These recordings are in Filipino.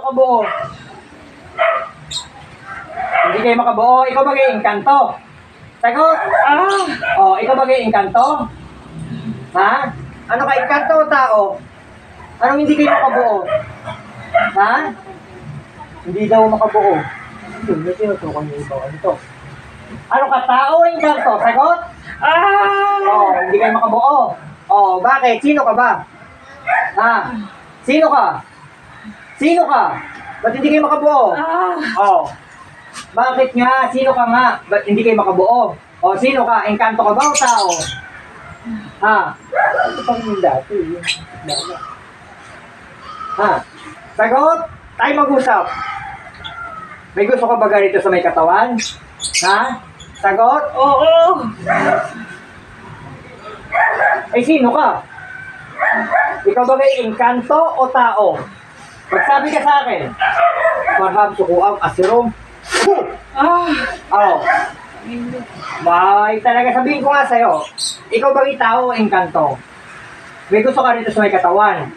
makabuo. Hindi kayo makabuo. Ikaw ba kayo engkanto? Sagot? Ikaw ba kayo engkanto? Ha? Ano ka, engkanto o tao? Anong hindi kayo makabuo? Ha? Hindi daw makabuo. Yun, may tinutukan niyo iba. Ano to? Ano ka, tao o engkanto? Sagot? Hindi kayo makabuo. Bakit? Sino ka ba? Ha? Sino ka? Sino ka? Ba't hindi kayo makabuo? Bakit nga? Sino ka nga? Ba't hindi kayo makabuo? Sino ka? Engkanto ka ba o tao? Ha? Ito pang yung dati. Ha? Sagot? Tayo mag-usap. May gusto ka ba ganito sa may katawan? Ha? Sagot? Oo. Ay, sino ka? Ikaw ba may engkanto o tao? Magsabi ka sa akin. Marhab, sukuang, asirom. May talaga sabihin ko nga sa'yo. Ikaw ba may tao o engkanto? May gusto ka rito sa may katawan.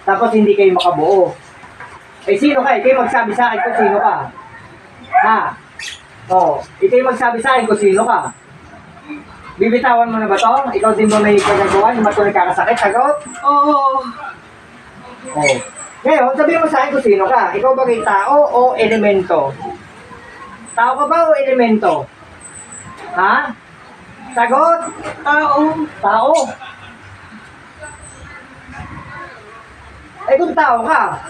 Tapos hindi kayo makabuo. Eh, sino ka? Ikaw magsabi sa akin kung sino ka. Ha? Ikaw magsabi sa akin kung sino ka. Bibitawan mo na ba to? Ikaw din ba may pagagawa? Yung matulad kakasakit? Sagot? Oo. Ngayon, sabihin mo sa akin kung sino ka. Ikaw ba kay tao o elemento? Tao ka ba o elemento? Ha? Sagot? Tao. Tao. Eh kung tao ka,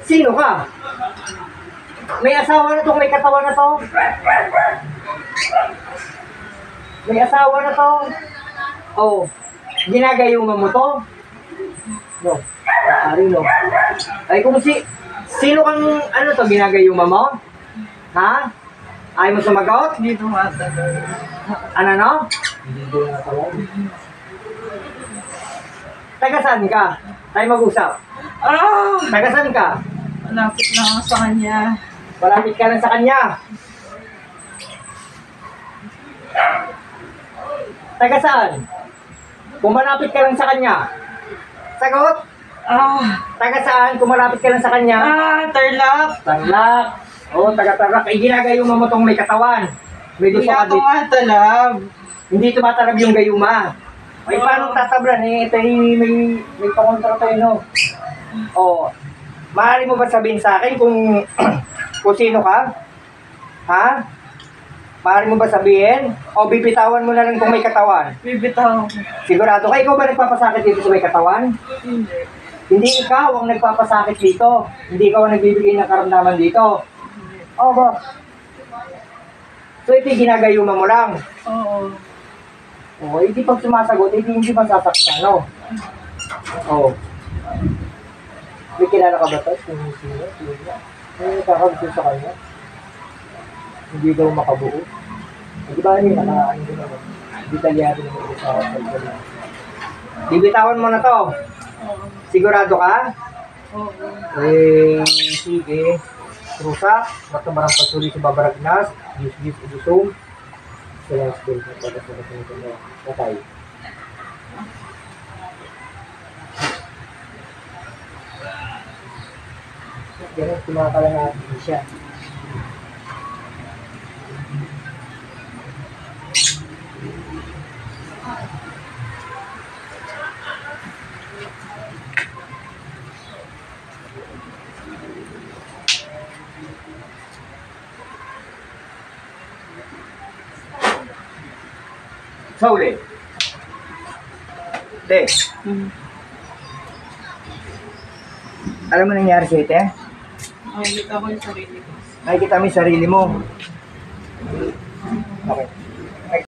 sino ka? May asawa na to, may katawan na to. May asawa na to. Ginagayuman mo to. No, maaari no. Ay kung sino kang ano to, ginagayuman mo? Ha? Ayaw mo sumagot? Hindi tumatagal. Ano no? Hindi tumatagal. Taga saan ka? Tayo mag-usap. Taga saan ka? Malapit na ako sa kanya. Malapit ka lang sa kanya. Taga saan? Kung malapit ka lang sa kanya. Sagot? Taga saan? Kung malapit ka lang sa kanya. Tarlac. Tarlac. Taga-Tarlac. Ay, ginagayuma mo tong may katawan. May gusto ka dito. Tumatalab. Hindi tumatalab yung gayuma. Ay, paano tatablan eh? Ito may pakontra tayo, no? Maaari mo ba sabihin sa akin kung kung sino ka? Ha? Maaari mo ba sabihin? O bibitawan mo na lang kung may katawan? Bibitaw. Sigurado ka? Ikaw ba nagpapasakit dito sa may katawan? Hindi. Hindi ikaw ang nagpapasakit dito. Hindi ikaw ang nagbibigay ng karamdaman dito. Ba? So ito ginagayuma mo lang. Oo. Hindi pag sumasagot, hindi pa sasaktan, no? May kilala ka ba ito? Sino? May nakakagusto sa kanya? Hindi daw makabuo. Di ba rin, nakaano din naman. Detalyado naman sa kanya. Bibitawan mo na to. Sigurado ka? Oo. Sige. Rusa, matamarang patuloy sa babaragnas, gis-gis, idusong. Kaya skill na para sa mga patay. Ganun, kumakala natin siya. Sa uli. Te. Alam mo nangyari sa ite? Nakikita ko yung sarili ko. Nakikita mo yung sarili mo. Okay.